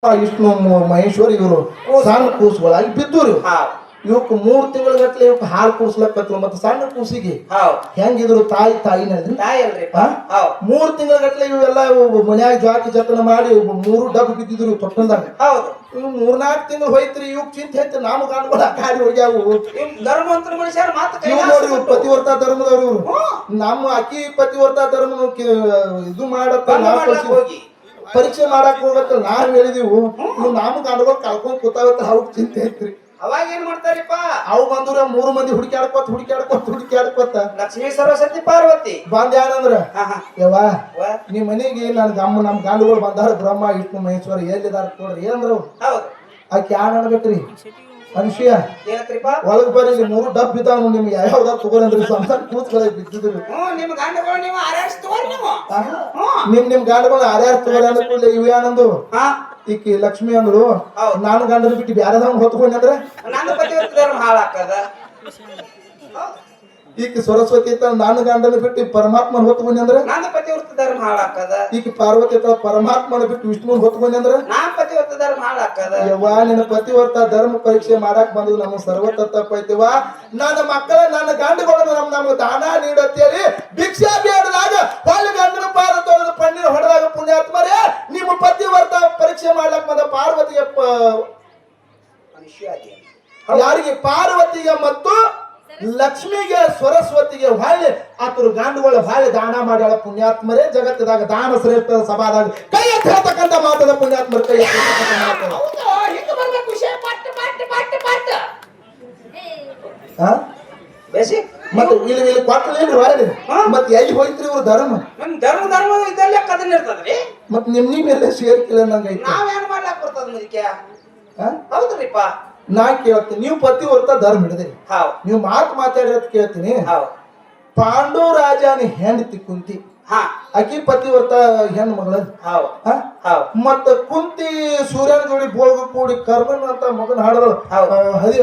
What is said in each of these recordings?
ವಿಷ್ಣು ಮಹೇಶ್ವರ್ ಇವರು ಸಣ್ಣ ಕೂಸುಗಳಾಗಿ ಬಿದ್ದೂರು ಇವಕ್ 3 ತಿಂಗಳ ಗಟ್ಲೆ ಇವಕ್ ಹಾಲು ಕುಡ್ಸ್ಲಕತ್ರು ಮತ್ತೆ ಸಣ್ಣ ಕೂಸಿಗೆ ಹೆಂಗಿದ್ರು ತಾಯಿನಲ್ಲಿ 3 ತಿಂಗಳ ಗಟ್ಲೆ ಇವೆಲ್ಲ ಮನ್ಯಾಗ ಜಾಕಿ ಜತನ ಮಾಡಿ 3 ಡಬ್ ಬಿದ್ದಿದ್ರು ತೊಟ್ಟಲ್ದಾಗ 3-4 ತಿಂಗಳು ಹೋಯ್ತ್ರಿ ಇವಕ್ ಚಿಂತೆ ಐತಿ ನಾಮ ಕಾಣ್ಕೊಳ ಕಾಡಿ ಹೋಗ್ಯಾವು ಧರ್ಮವಂತರ ಮನುಷ್ಯರ ಮಾತು ನೋಡಿ ಪತಿವರ್ತ ಧರ್ಮದವ್ರು ಇವ್ರು ನಮ್ಮ ಅಕ್ಕಿ ಪತಿವರ್ತ ಧರ್ಮ ಇದು ಮಾಡತ್ತ ಹೋಗಿ ಪರೀಕ್ಷೆ ಮಾಡಕ್ ಹೋಗತ್ತ ನಾವ್ ಹೇಳಿದೀವು ನಾಮ ಕಾಣ್ಕೊಳ್ ಕಳ್ಕೊಂಡ್ ಕೂತಾವತ್ತ ಅವ್ರ ಚಿಂತೆ ಐತ್ರಿ ಅವಾಗ ಏನ್ ಮಾಡ್ತಾರಿಪ್ಪ ಅವ್ ಬಂದ್ರ 3 ಮಂದಿ ಹುಡುಕ್ಯಾಡ್ಕೊತ ಲಕ್ಷ್ಮೀ ಸರಸ್ವತಿ ಪಾರ್ವತಿ ಬಂದ ಯಾರಂದ್ರ ಯವ್ವ ನಿಮ್ ಮನೆಗೆ ನಮ್ ಗಂಡುಗಳು ಬಂದಾರ ಬ್ರಹ್ಮ ವಿಷ್ಣು ಮಹೇಶ್ವರ ಎಲ್ಲಿದಾರ ಕೊಡ್ರಿ ಏನಂದ್ರ ಆಕೆ ಯಾನ್ ಅನ್ಬೇಕ್ರಿ ಮನುಷ್ಯ ಒಳಗ್ ಬರ್ರಿ 3 ಡಬ್ ಇದಾವ ನಿಮ್ಗೆ ಯಾವ್ದಾರ ತಗೋರಂದ್ರಿ ಸಂಸಾರ ಕೂತ್ಗಳಿಗೆ ಬಿದ್ದಿದ್ರು ನಿಮ್ ಗಂಡಗಳು ನೀವು ಆರ್ಯಾಡ್ಸ್ ತಗೋರಿ ನೀವು ನಿಮ್ ಗಂಡುಗಳು ಆರ್ಯಾರು ತಗೋರಿ ಅಂದ್ಕೊಳ್ಳಿ ಇವ್ ಏನಂದು ಈಕಿ ಲಕ್ಷ್ಮಿ ಅಂದ್ರು ನಾನು ಗಂಡನ ಬಿಟ್ಟು ಬ್ಯಾರದವ್ ಹೊತ್ಕೊಂಡ್ ಅಂದ್ರೆ ನನ್ನ ಪತಿವರ್ತ ಧರ್ಮ ಹಾಳಾಕದ ಈಕಿ ಸರಸ್ವತಿ ಇತ್ತ ನಾನು ಗಂಡನ ಬಿಟ್ಟು ಪರಮಾತ್ಮನ ಹೊತ್ಕೊಂಡ್ ಅಂದ್ರೆ ನನ್ನ ಪತಿವರ್ತ ಧರ್ಮ ಹಾಳಾಕದ ಈಕಿ ಪಾರ್ವತಿ ಇತ್ತ ಪರಮಾತ್ಮನ ಬಿಟ್ಟು ವಿಷ್ಣುನ ಹೊತ್ಕೊಂಡ್ ಅಂದ್ರೆ ನಾನ್ ಪತಿವರ್ತ ಧರ್ಮ ಹಾಳಾಕದ ಯವ್ವ ನಿನ್ನ ಪತಿವರ್ತ ಧರ್ಮ ಪರೀಕ್ಷೆ ಮಾಡಾಕ್ ಬಂದು ನಮ್ಮ ಸರ್ವತ ತಪ್ಪೈತಿವ ನನ್ನ ಮಕ್ಕಳ ನನ್ನ ಗಂಡುಗಳು ನಮ್ಗೆ ದಾನ ನೀಡತ್ತೇಳಿ ಭಿಕ್ಷಾ ಬೇಡದಾಗ ಹೊಳ್ಳಿ ಗಂಡನ ಪಾದ ತೊಳೆದು ಪಣ್ಣೀರ್ ಹೊಡೆದಾಗ ಪುಣ್ಯಾತ್ಮರೇ ನಿಮ್ಮ ಪತಿವರ್ತ ಪರೀಕ್ಷೆ ಮಾಡ್ಲಾಕ್ ಬಂದ ಪಾರ್ವತಿಗೆ ಯಾರಿಗೆ ಪಾರ್ವತಿಗೆ ಮತ್ತು ಲಕ್ಷ್ಮಿಗೆ ಸರಸ್ವತಿಗೆ ಹೊಳ್ಳಿ ಆತರು ಗಂಡುಗಳ ಹೊಳ್ಳಿ ದಾನ ಮಾಡ್ಯಾಳ ಪುಣ್ಯಾತ್ಮರೇ ಜಗತ್ತದಾಗ ದಾನ ಶ್ರೇಷ್ಠ ಸಭಾದಾಗ ಕೈ ಎತ್ತಿ ಹೇಳ್ತಕ್ಕಂಥ ಮಾತದ ಪುಣ್ಯಾತ್ಮರ ಕೈ ಮತ್ತೆ ಇಲ್ಲಿ ಕೊಟ್ಟಲೇನ್ರಿ ಹೊರಗೆ ಮತ್ತೆ ಎಲ್ಲಿ ಹೋಯ್ತ್ರಿ ಇವ್ರ ಧರ್ಮ ಧರ್ಮ ಇದೆಲ್ಲ ಕದನ್ ಇರ್ತದ್ರಿ ಮತ್ ನಿಮ್ಮೆಲ್ಲ ಸೇರ್ಕಿಲ್ಲ ನಂಗೈತಿ ನಾವೇನ್ ಮಾಡ್ಲಾಕ್ ಬರ್ತದ ಮುದಿಕೆ ಹೌದ್ರಿಪ್ಪ ನಾ ಕೇಳ್ತೀನಿ ನೀವು ಪತಿವರ್ತ ಧರ್ಮ ಹಿಡಿದ್ರಿ ನೀವು ಮಾತಾಡಿರೋದ್ ಕೇಳ್ತೀನಿ ಪಾಂಡು ರಾಜನ ಹೆಂಡತಿ ಕುಂತಿ ಅಕ್ಕಿ ಪತಿವರ್ತ ಹೆಣ್ಣು ಮಗಳ ಮತ್ತ ಕುಂತಿ ಸೂರ್ಯನ ಜೋಡಿ ಬೋಗ ಕೂಡಿ ಕರ್ಮನ್ ಅಂತ ಮಗನ ಹಾಡದಳು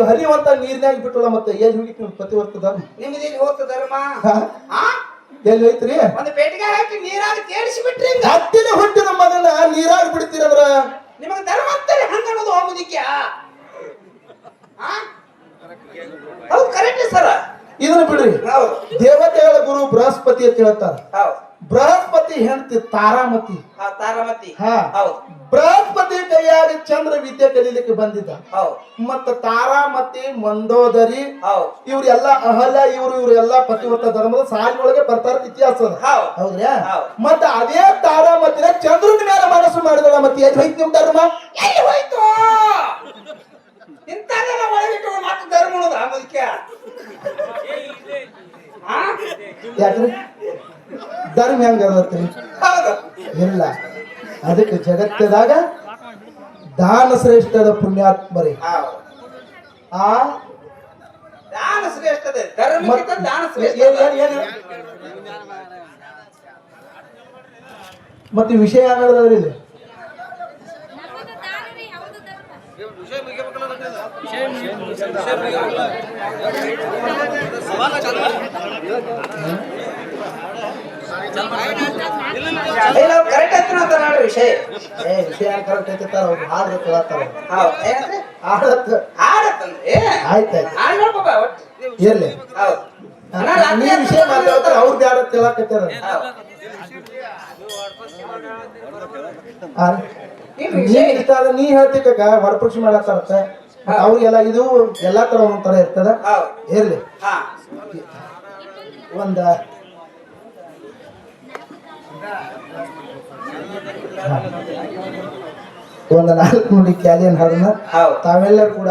ಹರಿವಂತ ನೀರ್ನಾಗ ಬಿಟ್ಟಳ ಮತ್ತೆ ಎಲ್ಲಿ ಹುಡುಕಿ ಪತಿವರ್ತ ಧರ್ಮ ನಿಮ್ಗೆ ಹೋಗ್ತ ಧರ್ಮ ಎಲ್ಲಿ ಹೋಯ್ತ್ರಿ ಒಂದು ಪೇಟಿಗೆ ಹಾಕಿ ನೀರಾಗ ತೇರಿಸಿ ಬಿಟ್ರಿ ಹತ್ತಿನ ಹುಟ್ಟಿದ ಮಗನ ನೀರಾಗ ಬಿಡ್ತೀರಂದ್ರ ನಿಮಗ ಧರ್ಮ ಅಂತಾರೆ ಹಂಗ ಅನ್ನೋದು ಹೋಗುದಿಕ್ಯಾ ಹೌದು ಕರೆಕ್ಟ್ ಸರ ಇದನ್ನ ಬಿಡ್ರಿ ದೇವತೆಗಳ ಗುರು ಬೃಹಸ್ಪತಿ ಅಂತ ಹೇಳ್ತಾರ ಬೃಹಸ್ಪತಿ ಹೆಂಡತಿ ತಾರಾಮತಿ ಬೃಹಸ್ಪತಿ ಕೈಯಾಗ ಚಂದ್ರ ವಿದ್ಯೆ ಕಲೀಲಿಕ್ಕೆ ಬಂದಿದ್ದ ಮತ್ತ ತಾರಾಮತಿ ಮಂಡೋದರಿ ಇವ್ರೆಲ್ಲ ಅಹಲ್ಯ ಇವ್ರೆಲ್ಲ ಪತಿವರ್ತ ಧರ್ಮದ ಸಾಲಿನೊಳಗೆ ಬರ್ತಾರ ಇತಿಹಾಸ ಹೌದ್ರಾ ಮತ್ತ ಅದೇ ತಾರಾಮತಿನ ಚಂದ್ರನ ಮೇಲೆ ಮನಸ್ಸು ಮಾಡಿದಳ ಮತ್ತೆ ಎಲ್ಲಿ ಹೋಯ್ತು ನಿಮ್ ಧರ್ಮ ಎಲ್ಲಿ ಹೋಯ್ತು ಇಂಥದೆಲ್ಲ ಒಳಗಿಟ್ಟು ಮತ್ತೆ ಧರ್ಮ ಅದಕ್ಕೆ ಯಾಕ್ರಿ ಧರ್ಮ ಹೆಂಗ ಇಲ್ಲ ಅದಕ್ಕೆ ಜಗತ್ತದಾಗ ದಾನ ಶ್ರೇಷ್ಠದ ಪುಣ್ಯಾತ್ಮರಿ ದಾನ ಶ್ರೇಷ್ಠದ ಧರ್ಮಕ್ಕಿಂತ ದಾನ ಶ್ರೇಷ್ಠ ಮತ್ತೆ ವಿಷಯ ಯಾವ್ದಾದ್ರಿ ಇಲ್ಲಿ ಕರೆಕ್ಟ್ ಐತಿ ಅಂತ ನೋಡ್ರಿ ವಿಷಯ ವಿಷಯ ಕರೆಕ್ಟ್ ಐತಿ ಅವ್ರು ಹಾಡ್ರ ಕೇಳತ್ತಾರ ಇರ್ಲಿ ನೀವು ವಿಷಯ ಮಾತಾಡ್ತಾರ ಅವ್ರು ಬ್ಯಾಡ ಕೇಳಾಕತ್ತಾರ ನೀ ಹೇಳ್ತಿಕ್ಕ ಹೊರಪಕ್ಷಿ ಮಾಡತ್ತಾರತ್ತ ಅವ್ರಿಗೆಲ್ಲ ಇದು ಎಲ್ಲಾ ತರ ಒಂಥರ ಇರ್ತದ ಇರ್ಲಿ ಒಂದ ಒಂದು 4 ನುಡಿ ಕ್ಯಾಲಿಯನ್ ಹಾಡನ್ನ ತಾವೆಲ್ಲರೂ ಕೂಡ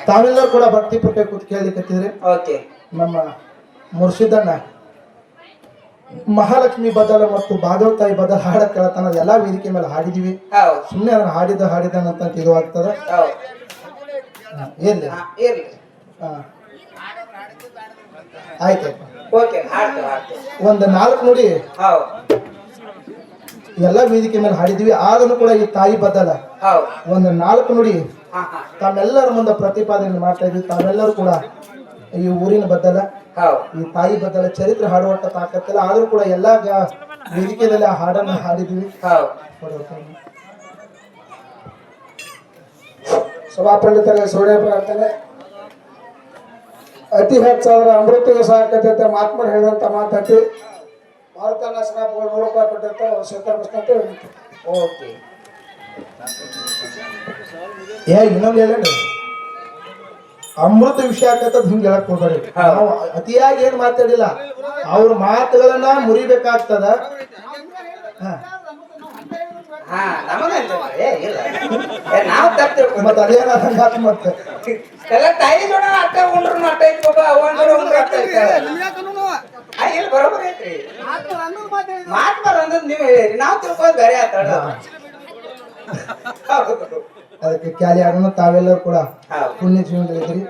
ತಾವೆಲ್ಲರೂ ಕೂಡ ಭಕ್ತಿ ಪ್ರಕಾರ ಕೂತ್ ಕೇಳಲಿಕ್ಕತ್ತಿದ್ರಿ ನಮ್ಮ ಮುರ್ಷಿದಣ್ಣ ಮಹಾಲಕ್ಷ್ಮಿ ಬದಲ ಮತ್ತು ಭಾಗವತಾಯಿ ಬದಲ ಹಾಡ ಕೇಳತನ ಎಲ್ಲಾ ವೇದಿಕೆ ಮೇಲೆ ಹಾಡಿದೀವಿ ಸುಮ್ಮನೆ ಅದನ್ನ ಹಾಡಿದನಂತ ಇದು ಆಗ್ತದ ಆಯ್ತು ಓಕೆ ಒಂದು 4 ನುಡಿ ಎಲ್ಲ ವೇದಿಕೆ ಮೇಲೆ ಹಾಡಿದ್ವಿ ಆದ್ರೂ ಕೂಡ ಈ ತಾಯಿ ಬದಲ ಹೌದು ಒಂದು 4 ನುಡಿ ಹಾ ಹಾ ತಾವೆಲ್ಲರ ಮುಂದೆ ಪ್ರತಿಪಾದನೆ ಮಾಡ್ತಾ ಇದ್ವಿ. ತಾವೆಲ್ಲರೂ ಕೂಡ ಈ ಊರಿನ ಬದಲ ಹೌದು ಈ ತಾಯಿ ಬದಲ ಚರಿತ್ರೆ ಹಾಡುವಂತ ತಾಕತ್ತಿಲ್ಲ ಆದ್ರೂ ಕೂಡ ಎಲ್ಲಾ ವೇದಿಕೆಯಲ್ಲಿ ಆ ಹಾಡನ್ನು ಹಾಡಿದ್ವಿ. ಹೌದು ಸಭಾ ಪಂಡಿತರ ಸೋಡೆ ಪ್ರಾರ್ಥನೆ ಅತಿ ಹೆಚ್ಚಾದ್ರ ಅಮೃತ ಸಾಕತೆ ಮಾತ್ಮ ಹೇಳಿದಂತ ಮಾತತಿ ಭಾರತನ ಸ್ನಾಪಗಳು ನೋಡ್ಕೊಟ್ಟಿರ್ತ ಶೇಖರ್ ಓಕೆ ಇನ್ನೊಂದು ಹೇಳ ಅಮೃತ ವಿಷಯ ಆಗತ್ತದ ಹಿಂಗ್ ಹೇಳಕ್ ಹೋಗ್ಬೇಡಿ. ನಾವು ಅತಿಯಾಗಿ ಏನ್ ಮಾತಾಡಿಲ್ಲ, ಅವ್ರ ಮಾತುಗಳನ್ನ ಮುರಿಬೇಕಾಗ್ತದ. ಹಾ ನಮಗ ಇಲ್ಲ ನಾವು ತಪ್ಪ ಮತ್ತ ಅದೇನ ಹಂಗಾತ್ ಮತ್ತೆ ಎಲ್ಲ ತಾಯಿ ಜೋಡ ಅಟ್ಟ ಉಂಡ್ರು ಅಟ್ಟ ಐತಿ ಬಾಬಾ ಅವನ್ ಜೋಡ ಉಂಡ್ರು ಅಟ್ಟ ಐತಿ ಇಲ್ಲ ಬರೋಬರ್ ಐತ್ರಿ ಮಾತ್ ಬರಂದ್ ನೀವ್ ಹೇಳಿರಿ ನಾವ್ ತಿಳ್ಕೊಂಡ್ ಬೇರೆ ಆತಾಡ ಅದಕ್ಕೆ ಕ್ಯಾಲಿ ಆಗೋಣ. ತಾವೆಲ್ಲರೂ ಕೂಡ ಹೌದು ಪುಣ್ಯ ಜೀವನದಲ್ಲಿದ್ದೀರಿ.